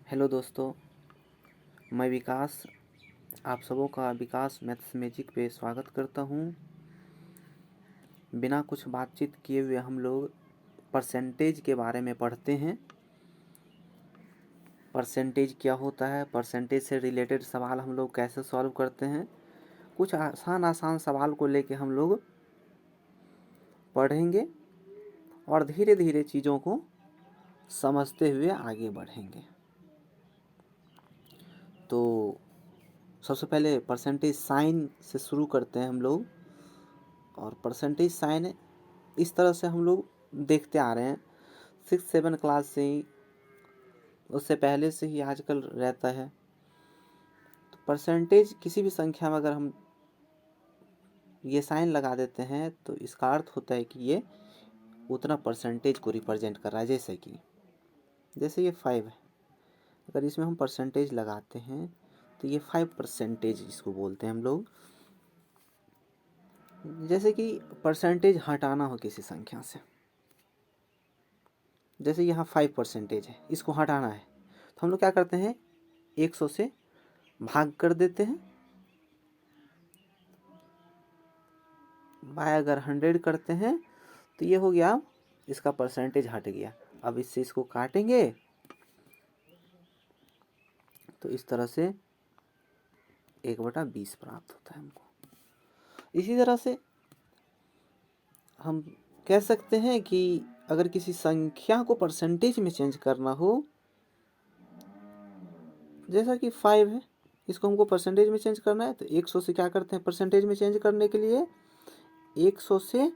Hello दोस्तों, मैं विकास आप सबों का विकास मैथ्स मैजिक पे स्वागत करता हूँ। बिना कुछ बातचीत किए हुए हम लोग परसेंटेज के बारे में पढ़ते हैं। परसेंटेज क्या होता है, परसेंटेज से रिलेटेड सवाल हम लोग कैसे सॉल्व करते हैं, कुछ आसान सवाल को लेके हम लोग पढ़ेंगे और धीरे धीरे चीज़ों को समझते हुए आगे बढ़ेंगे। तो सबसे पहले परसेंटेज साइन से शुरू करते हैं हम लोग। और परसेंटेज साइन इस तरह से हम लोग देखते आ रहे हैं 6-7 क्लास से ही, उससे पहले से ही आजकल रहता है। तो परसेंटेज किसी भी संख्या में अगर हम ये साइन लगा देते हैं तो इसका अर्थ होता है कि ये उतना परसेंटेज को रिप्रेजेंट कर रहा है। जैसे ये 5 है, अगर इसमें हम परसेंटेज लगाते हैं तो ये 5% इसको बोलते हैं हम लोग। जैसे कि परसेंटेज हटाना हो किसी संख्या से, जैसे यहाँ 5% है, इसको हटाना है तो हम लोग क्या करते हैं, 100 से भाग कर देते हैं। बाय अगर 100 करते हैं तो ये हो गया, इसका परसेंटेज हट गया। अब इससे इसको काटेंगे तो इस तरह से 1/20 प्राप्त होता है हमको। इसी तरह से हम कह सकते हैं कि अगर किसी संख्या को परसेंटेज में चेंज करना हो, जैसा कि 5 है, इसको हमको परसेंटेज में चेंज करना है तो 100 से क्या करते हैं, परसेंटेज में चेंज करने के लिए 100 से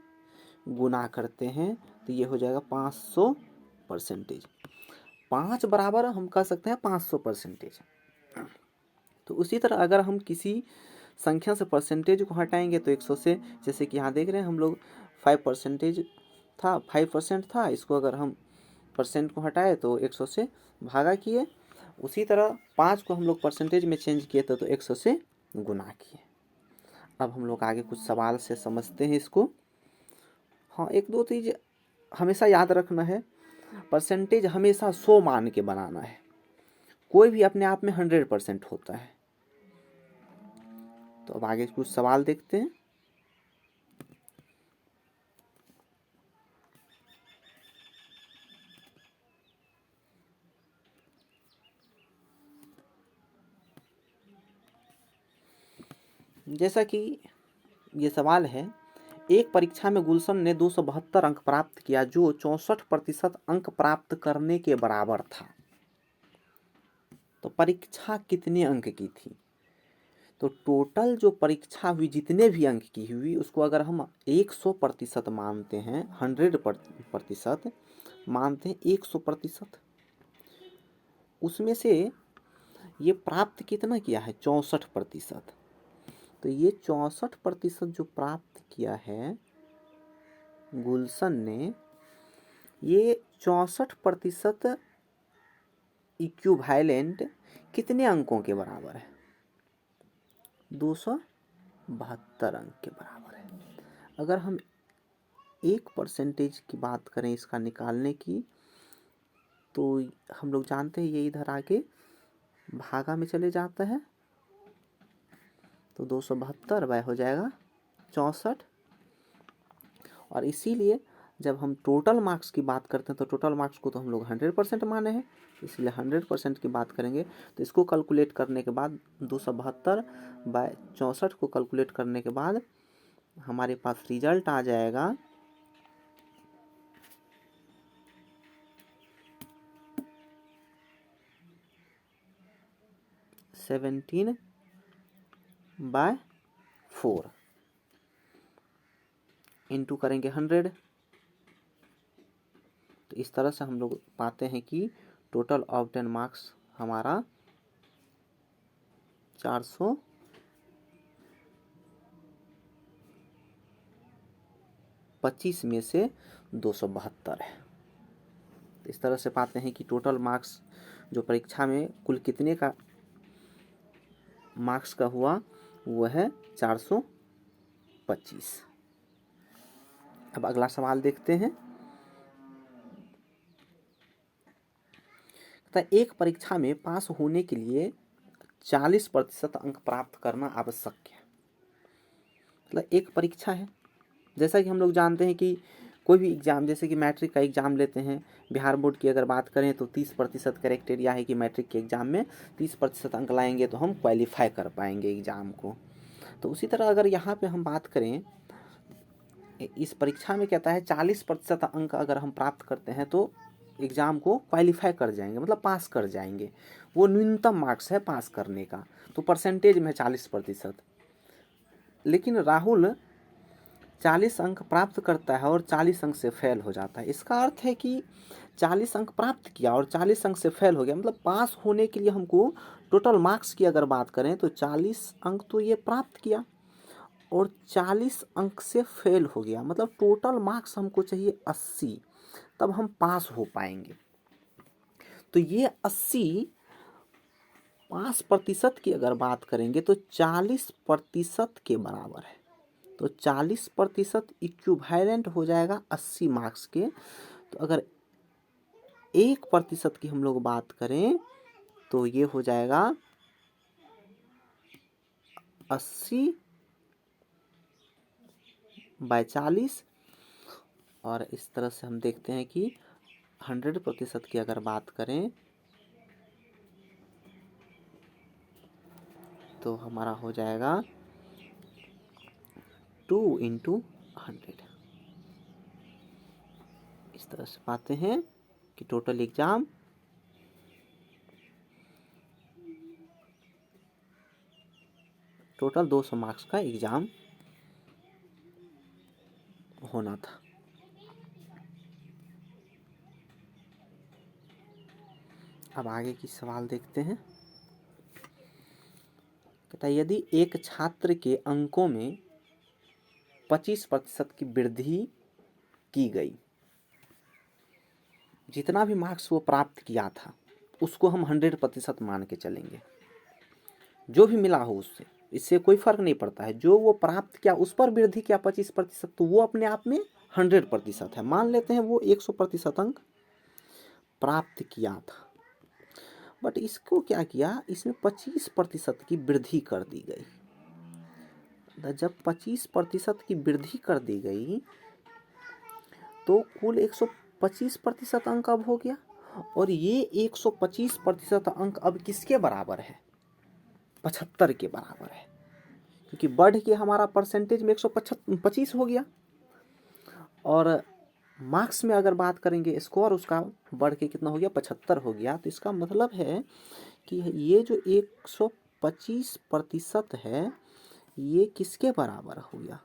गुना करते हैं तो ये हो जाएगा 500%। 5 बराबर हम कह सकते हैं 500%। तो उसी तरह अगर हम किसी संख्या से परसेंटेज को हटाएंगे तो 100 से, जैसे कि यहाँ देख रहे हैं हम लोग 5% था, इसको अगर हम परसेंट को हटाए तो 100 से भागा किए। उसी तरह 5 को हम लोग परसेंटेज में चेंज किए तो 100 से गुना किए। अब हम लोग आगे कुछ सवाल से समझते हैं इसको। हाँ, एक दो चीज़ हमेशा याद रखना है, परसेंटेज हमेशा 100 मान के बनाना है, कोई भी अपने आप में 100% होता है। तो अब आगे कुछ सवाल देखते हैं। जैसा कि ये सवाल है, एक परीक्षा में गुलशन ने 272 अंक प्राप्त किया जो 64% अंक प्राप्त करने के बराबर था। तो परीक्षा कितने अंक की थी? तो टोटल जो परीक्षा हुई, जितने भी अंक की हुई, उसको अगर हम 100% मानते हैं, 100% मानते हैं, 100%, उसमें से ये प्राप्त कितना किया है, 64%। तो ये 64% जो प्राप्त किया है गुलशन ने, ये 64% इक्विवेलेंट कितने अंकों के बराबर है? 272 अंक के बराबर है। अगर हम 1% की बात करें इसका निकालने की, तो हम लोग जानते हैं ये इधर आके भागा में चले जाता है, तो 272 हो जाएगा 64। और इसीलिए जब हम टोटल मार्क्स की बात करते हैं तो टोटल मार्क्स को तो हम लोग 100% माने हैं, इसलिए 100% की बात करेंगे। तो इसको कैलकुलेट करने के बाद 272/64 को कैलकुलेट करने के बाद हमारे पास रिजल्ट आ जाएगा 17/4 इंटू करेंगे 100। तो इस तरह से हम लोग पाते हैं कि टोटल ऑफ 10 मार्क्स हमारा 425 में से 272 है। तो इस तरह से पाते हैं कि टोटल मार्क्स जो परीक्षा में कुल कितने का मार्क्स का हुआ, वो है 425। अब अगला सवाल देखते हैं। तथा एक परीक्षा में पास होने के लिए 40% अंक प्राप्त करना आवश्यक है। मतलब एक परीक्षा है, जैसा कि हम लोग जानते हैं कि कोई भी एग्ज़ाम, जैसे कि मैट्रिक का एग्ज़ाम लेते हैं, बिहार बोर्ड की अगर बात करें तो 30% क्राइटेरिया है कि मैट्रिक के एग्ज़ाम में 30% अंक लाएंगे तो हम क्वालिफाई कर पाएंगे एग्ज़ाम को। तो उसी तरह अगर यहाँ पे हम बात करें, इस परीक्षा में कहता है 40% अंक अगर हम प्राप्त करते हैं तो एग्ज़ाम को क्वालिफाई कर जाएंगे, मतलब पास कर जाएंगे। वो न्यूनतम मार्क्स है पास करने का, तो परसेंटेज में 40%। लेकिन राहुल 40 अंक प्राप्त करता है और 40 अंक से फेल हो जाता है। इसका अर्थ है कि 40 अंक प्राप्त किया और 40 अंक से फेल हो गया, मतलब पास होने के लिए हमको टोटल मार्क्स की अगर बात करें तो 40 अंक तो ये प्राप्त किया और 40 अंक से फेल हो गया, मतलब टोटल मार्क्स हमको चाहिए 80, तब हम पास हो पाएंगे। तो ये 85% की अगर बात करेंगे तो 40% के बराबर है। तो 40% इक्विवेलेंट हो जाएगा 80 मार्क्स के। तो अगर 1% की हम लोग बात करें तो ये हो जाएगा 80/40। और इस तरह से हम देखते हैं कि 100% की अगर बात करें तो हमारा हो जाएगा 2 × 100। इस तरह से पाते हैं कि टोटल एग्जाम टोटल 200 मार्क्स का एग्जाम होना था। अब आगे की सवाल देखते हैं। कहता है यदि एक छात्र के अंकों में 25% की वृद्धि की गई, जितना भी मार्क्स वो प्राप्त किया था उसको हम 100% मान के चलेंगे, जो भी मिला हो उससे, इससे कोई फर्क नहीं पड़ता है, जो वो प्राप्त किया उस पर वृद्धि किया 25%, तो वो अपने आप में 100% है। मान लेते हैं वो 100% अंक प्राप्त किया था, बट इसको क्या किया, इसमें 25% की वृद्धि कर दी गई। जब 25% की वृद्धि कर दी गई तो कुल 125% अंक अब हो गया, और ये 125% अंक अब किसके बराबर है, 75 के बराबर है, क्योंकि बढ़ के हमारा परसेंटेज में 125 हो गया। और मार्क्स में अगर बात करेंगे, स्कोर उसका बढ़ के कितना हो गया, 75 हो गया। तो इसका मतलब है कि ये जो 125% है ये किसके बराबर हो गया,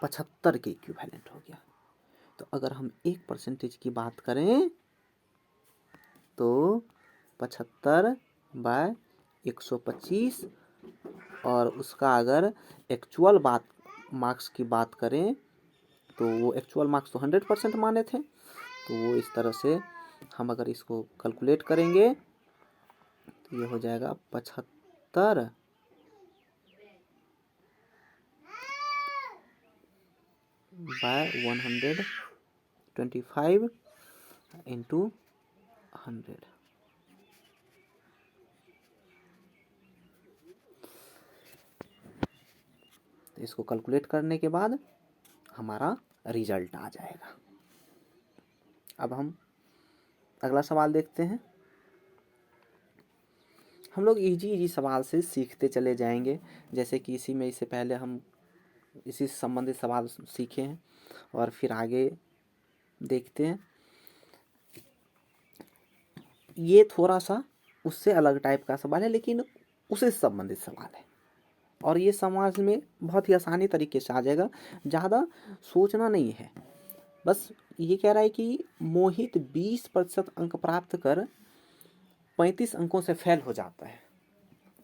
75 के इक्विवेलेंट हो गया। तो अगर हम 1% की बात करें तो 75/125, और उसका अगर एक्चुअल बात मार्क्स की बात करें तो वो एक्चुअल मार्क्स तो 100% माने थे, तो वो इस तरह से हम अगर इसको कैलकुलेट करेंगे तो ये हो जाएगा 75/125 × 100। तो इसको कैलकुलेट करने के बाद हमारा रिजल्ट आ जाएगा। अब हम अगला सवाल देखते हैं। हम लोग इजी सवाल से सीखते चले जाएंगे, जैसे कि इसी में इससे पहले हम इसी से संबंधित सवाल सीखे हैं और फिर आगे देखते हैं। ये थोड़ा सा उससे अलग टाइप का सवाल है, लेकिन उससे संबंधित सवाल है, और ये समाज में बहुत ही आसानी तरीके से आ जाएगा, ज़्यादा सोचना नहीं है। बस ये कह रहा है कि मोहित 20% अंक प्राप्त कर 35 अंकों से फेल हो जाता है,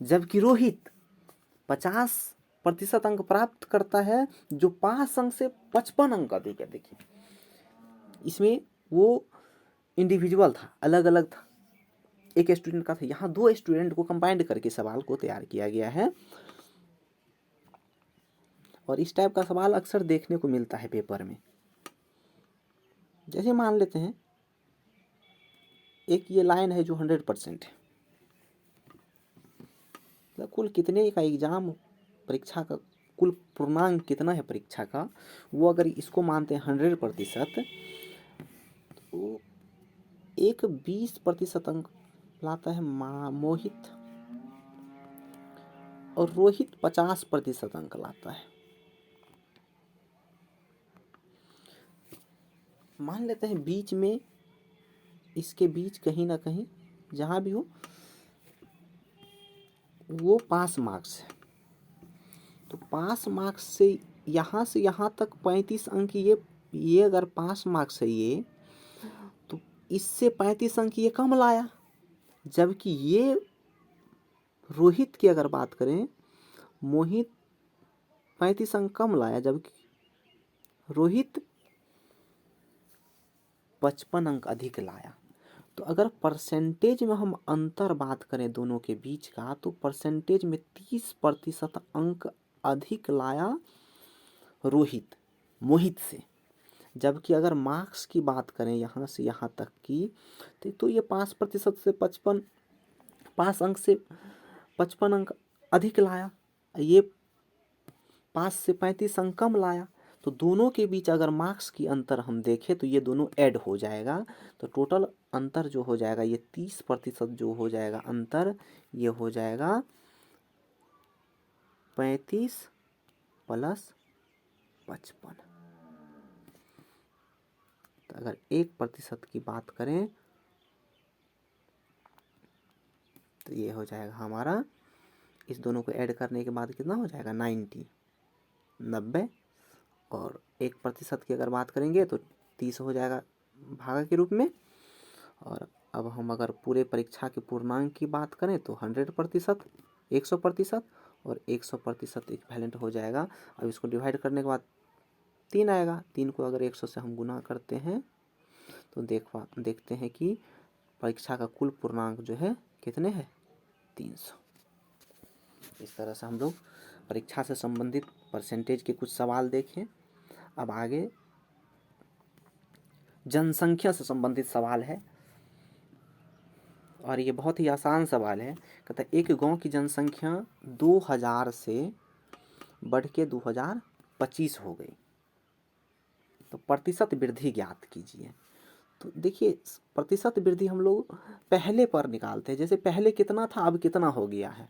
जबकि रोहित 50% अंक प्राप्त करता है जो 5 अंक से 55 अंक अधिक है। देखिए इसमें वो इंडिविजुअल था, अलग अलग था, एक स्टूडेंट का था, यहाँ 2 स्टूडेंट को कंबाइंड करके सवाल को तैयार किया गया है। और इस टाइप का सवाल अक्सर देखने को मिलता है पेपर में। जैसे मान लेते हैं एक ये लाइन है जो 100% है। मतलब कुल कितने का एग्जाम परीक्षा का कुल पूर्णांक कितना है परीक्षा का, वो अगर इसको मानते हैं 100%, तो एक 20% अंक लाता है मोहित, और रोहित 50% अंक लाता है। मान लेते हैं बीच में, इसके बीच कहीं ना कहीं जहाँ भी हो वो पास मार्क्स है। तो पास मार्क्स से यहाँ तक 35 अंक, ये अगर पास मार्क्स है ये, तो इससे 35 अंक ये कम लाया। जबकि ये रोहित की अगर बात करें, मोहित 35 अंक कम लाया, जबकि रोहित 55 अंक अधिक लाया। तो अगर परसेंटेज में हम अंतर बात करें दोनों के बीच का, तो परसेंटेज में 30% अंक अधिक लाया रोहित मोहित से। जबकि अगर मार्क्स की बात करें यहाँ से यहाँ तक की, तो ये 5% से 5 अंक से 55 अंक अधिक लाया, ये 5 से 35 अंक कम लाया। तो दोनों के बीच अगर मार्क्स की अंतर हम देखें तो ये दोनों ऐड हो जाएगा। तो टोटल अंतर जो हो जाएगा, ये 30% जो हो जाएगा अंतर, ये हो जाएगा 35 + 55। तो अगर 1% की बात करें तो ये हो जाएगा हमारा, इस दोनों को ऐड करने के बाद कितना हो जाएगा 90। और 1% की अगर बात करेंगे तो 30 हो जाएगा भागा के रूप में। और अब हम अगर पूरे परीक्षा के पूर्णांक की बात करें तो 100%, 100%, और 100% इक्विवेलेंट हो जाएगा। अब इसको डिवाइड करने के बाद 3 आएगा। 3 को अगर 100 से हम गुना करते हैं तो देखते हैं कि परीक्षा का कुल पूर्णांक जो है कितने हैं, 300। इस तरह से हम लोग परीक्षा से संबंधित परसेंटेज के कुछ सवाल देखें। अब आगे जनसंख्या से संबंधित सवाल है, और ये बहुत ही आसान सवाल है। कहता है एक गांव की जनसंख्या 2000 से बढ़ के 2025 हो गई, तो प्रतिशत वृद्धि ज्ञात कीजिए। तो देखिए, प्रतिशत वृद्धि हम लोग पहले पर निकालते हैं, जैसे पहले कितना था अब कितना हो गया है।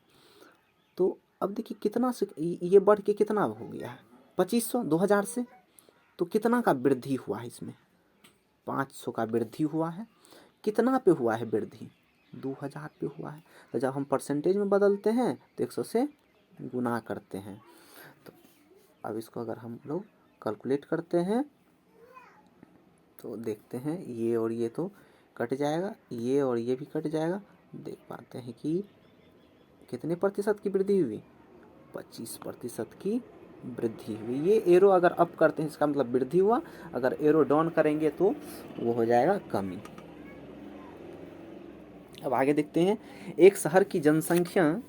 तो अब देखिए कितना से ये बढ़ के कितना हो गया है, 2500 2000 से। तो कितना का वृद्धि हुआ है इसमें, 500 का वृद्धि हुआ है। कितना पे हुआ है वृद्धि, 2000 पे हुआ है। तो जब हम परसेंटेज में बदलते हैं तो 100 से गुना करते हैं। तो अब इसको अगर हम लोग कैलकुलेट करते हैं तो देखते हैं ये और ये तो कट जाएगा, ये और ये भी कट जाएगा। देख पाते हैं कि कितने प्रतिशत की वृद्धि हुई, 25% की वृद्धि हुई। ये एरो अगर अप करते हैं इसका मतलब वृद्धि हुआ, अगर एरो डाउन करेंगे तो वो हो जाएगा कमी। अब आगे देखते हैं, एक शहर की जनसंख्या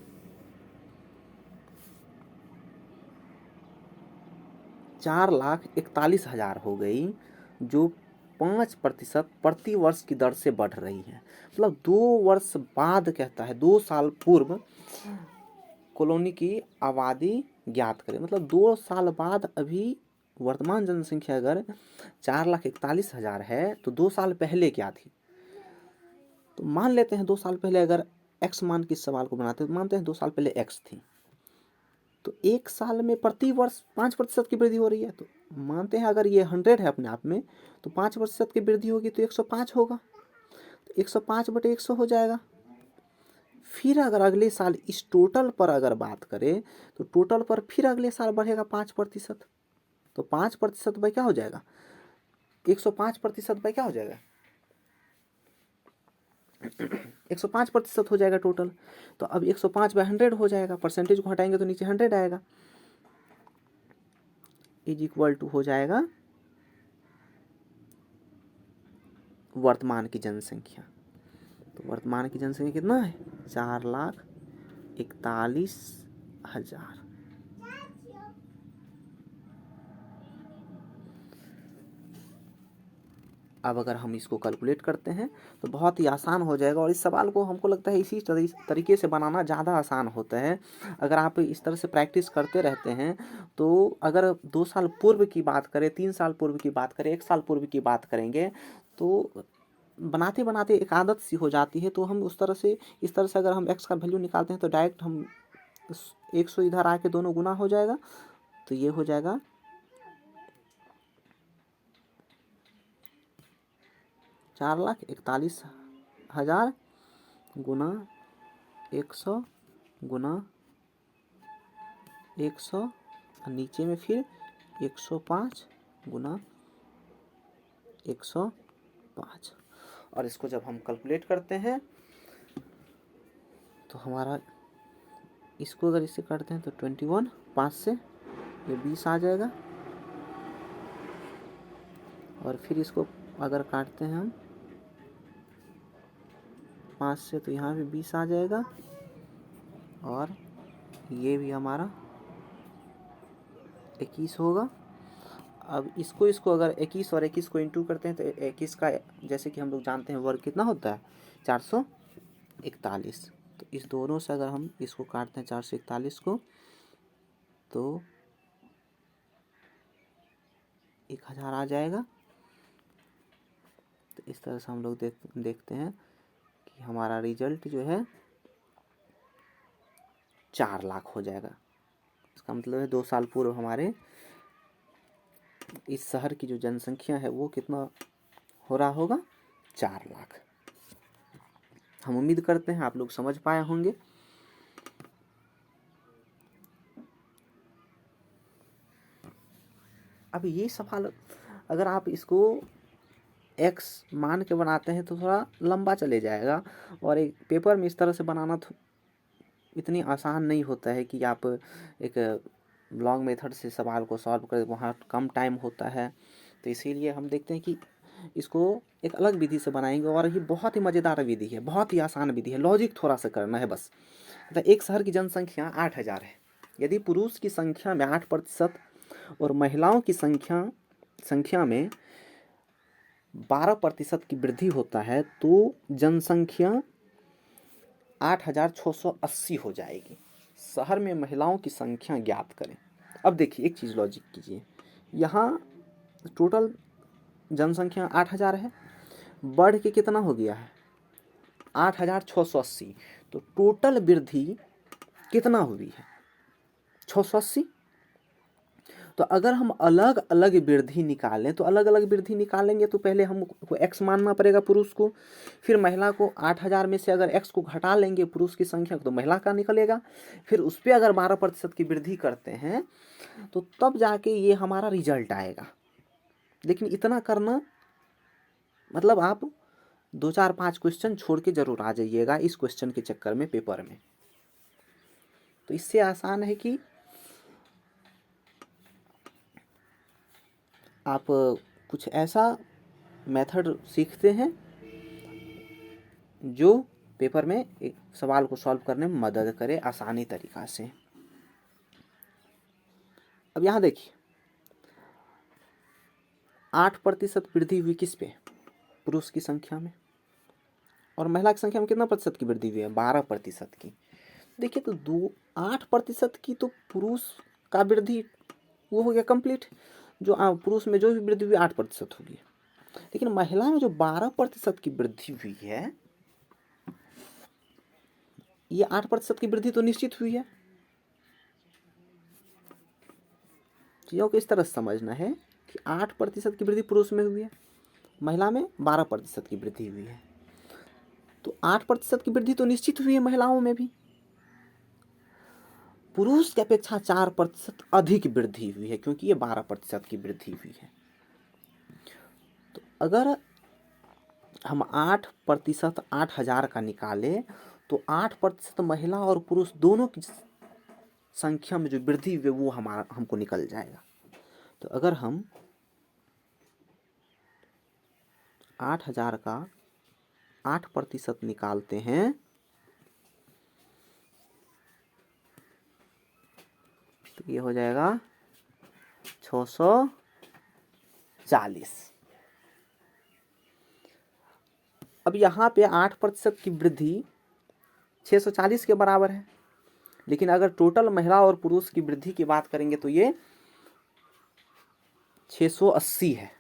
4,41,000 हो गई, जो 5% प्रति वर्ष की दर से बढ़ रही है। मतलब 2 वर्ष बाद, कहता है 2 साल पूर्व कॉलोनी की आबादी ज्ञात करें। मतलब 2 साल बाद अभी वर्तमान जनसंख्या अगर 4,41,000 है तो 2 साल पहले क्या थी। तो मान लेते हैं 2 साल पहले अगर x मान के सवाल को बनाते हैं तो मानते हैं 2 साल पहले x थी, तो 1 साल में प्रति वर्ष 5% की वृद्धि हो रही है। तो मानते हैं अगर ये 100 है अपने आप में, तो 5% की वृद्धि होगी तो 105 होगा। तो 105/100 हो जाएगा। फिर अगर अगले साल इस टोटल पर अगर बात करें तो टोटल पर फिर अगले साल बढ़ेगा 5%। तो 5% बाई क्या हो जाएगा, 105% बाई क्या हो जाएगा, 105% हो जाएगा टोटल। तो अब 105/100 हो जाएगा, परसेंटेज को हटाएंगे तो नीचे 100 आएगा, इज इक्वल टू हो जाएगा वर्तमान की जनसंख्या। तो वर्तमान की जनसंख्या कितना है, 4,41,000। अब अगर हम इसको कैलकुलेट करते हैं तो बहुत ही आसान हो जाएगा, और इस सवाल को हमको लगता है इसी तरीके से बनाना ज़्यादा आसान होता है। अगर आप इस तरह से प्रैक्टिस करते रहते हैं तो अगर 2 साल पूर्व की बात करें, 3 साल पूर्व की बात करें, 1 साल पूर्व की बात करेंगे तो बनाते बनाते एक आदत सी हो जाती है। तो हम उस तरह से, इस तरह से अगर हम x का वैल्यू निकालते हैं तो डायरेक्ट हम 100 इधर आके दोनों गुना हो जाएगा, तो ये हो जाएगा 4,41,000 गुना 100 गुना 100, नीचे में फिर 105 गुना 105। और इसको जब हम कैलकुलेट करते हैं तो हमारा, इसको अगर इससे करते हैं तो 21, 5 से ये 20 आ जाएगा, और फिर इसको अगर काटते हैं हम 5 से तो यहाँ भी 20 आ जाएगा, और ये भी हमारा 21 होगा। अब इसको अगर 21 और 21 को इंटू करते हैं तो 21 का, जैसे कि हम लोग जानते हैं, वर्ग कितना होता है 441। तो इस दोनों से अगर हम इसको काटते हैं 441 को तो 1000 आ जाएगा। तो इस तरह से हम लोग देखते हैं कि हमारा रिजल्ट जो है 4 लाख हो जाएगा। इसका मतलब है 2 साल पूर्व हमारे इस शहर की जो जनसंख्या है वो कितना हो रहा होगा, 4 लाख। हम उम्मीद करते हैं आप लोग समझ पाए होंगे। अब ये सवाल अगर आप इसको x मान के बनाते हैं तो थोड़ा लंबा चले जाएगा, और एक पेपर में इस तरह से बनाना तो इतनी आसान नहीं होता है कि आप एक लॉन्ग मेथड से सवाल को सॉल्व करें, वहाँ कम टाइम होता है। तो इसीलिए हम देखते हैं कि इसको एक अलग विधि से बनाएंगे, और ये बहुत ही मज़ेदार विधि है, बहुत ही आसान विधि है, लॉजिक थोड़ा सा करना है बस। मतलब एक शहर की जनसंख्या 8,000 है। यदि पुरुष की संख्या में 8% और महिलाओं की संख्या में 12% की वृद्धि होता है तो जनसंख्या 8,680 हो जाएगी। शहर में महिलाओं की संख्या ज्ञात करें। अब देखिए एक चीज़ लॉजिक कीजिए, यहाँ टोटल जनसंख्या 8,000 है, बढ़ के कितना हो गया है 8,680। तो टोटल वृद्धि कितना हुई है 680। तो अगर हम अलग अलग वृद्धि निकालें तो अलग अलग वृद्धि निकालेंगे तो पहले हमको x मानना पड़ेगा पुरुष को, फिर महिला को 8,000 में से अगर x को घटा लेंगे पुरुष की संख्या तो महिला का निकलेगा, फिर उस पर अगर 12% की वृद्धि करते हैं तो तब जाके ये हमारा रिजल्ट आएगा। लेकिन इतना करना मतलब आप 2 4 5 क्वेश्चन छोड़ के जरूर आ जाइएगा इस क्वेश्चन के चक्कर में पेपर में। तो इससे आसान है कि आप कुछ ऐसा मेथड सीखते हैं जो पेपर में एक सवाल को सॉल्व करने में मदद करे आसानी तरीक़ा से। अब यहाँ देखिए 8% वृद्धि हुई किस पे, पुरुष की संख्या में, और महिला की संख्या में कितना प्रतिशत की वृद्धि हुई है 12% की। देखिए तो 8% की तो पुरुष का वृद्धि वो हो गया कंप्लीट, जो पुरुष में जो भी वृद्धि हुई 8% होगी। लेकिन महिला में जो 12% की वृद्धि हुई है, ये 8% की वृद्धि तो निश्चित हुई है। चीज़ों को इस तरह समझना है कि 8% की वृद्धि पुरुष में हुई है, महिला में 12% की वृद्धि हुई है। तो 8% की वृद्धि तो निश्चित हुई है महिलाओं में भी, पुरुष की अपेक्षा 4% अधिक वृद्धि हुई है क्योंकि ये 12% की वृद्धि हुई है। तो अगर हम 8% 8,000 का निकालें तो 8% महिला और पुरुष दोनों की संख्या में जो वृद्धि हुई वो हमको निकल जाएगा। तो अगर हम 8,000 का 8% निकालते हैं तो ये हो जाएगा 640। अब यहाँ पे 8% की वृद्धि 640 के बराबर है, लेकिन अगर टोटल महिला और पुरुष की वृद्धि की बात करेंगे तो ये 680 है।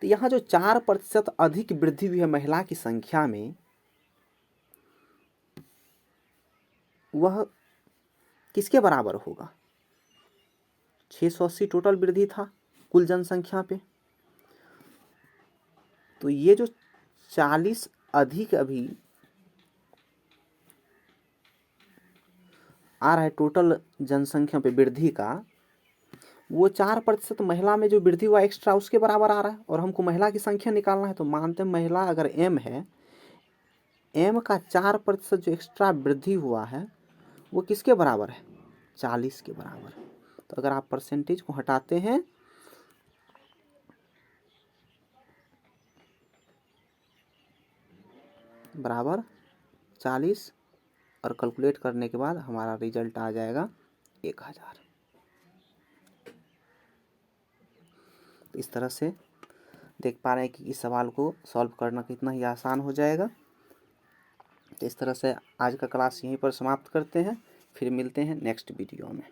तो यहाँ जो 4% अधिक वृद्धि हुई है महिला की संख्या में, वह किसके बराबर होगा? 680 टोटल वृद्धि था कुल जनसंख्या पे, तो ये जो 40 अधिक अभी आ रहा है टोटल जनसंख्या पे वृद्धि का, वो 4% महिला में जो वृद्धि हुआ एक्स्ट्रा उसके बराबर आ रहा है, और हमको महिला की संख्या निकालना है। तो मानते हैं महिला अगर m है, m का 4% जो एक्स्ट्रा वृद्धि हुआ है वो किसके बराबर है? 40 के बराबर। तो अगर आप परसेंटेज को हटाते हैं बराबर 40 और कैलकुलेट करने के बाद हमारा रिजल्ट आ जाएगा 1000। इस तरह से देख पा रहे हैं कि इस सवाल को सॉल्व करना कितना ही आसान हो जाएगा। तो इस तरह से आज का क्लास यहीं पर समाप्त करते हैं, फिर मिलते हैं नेक्स्ट वीडियो में।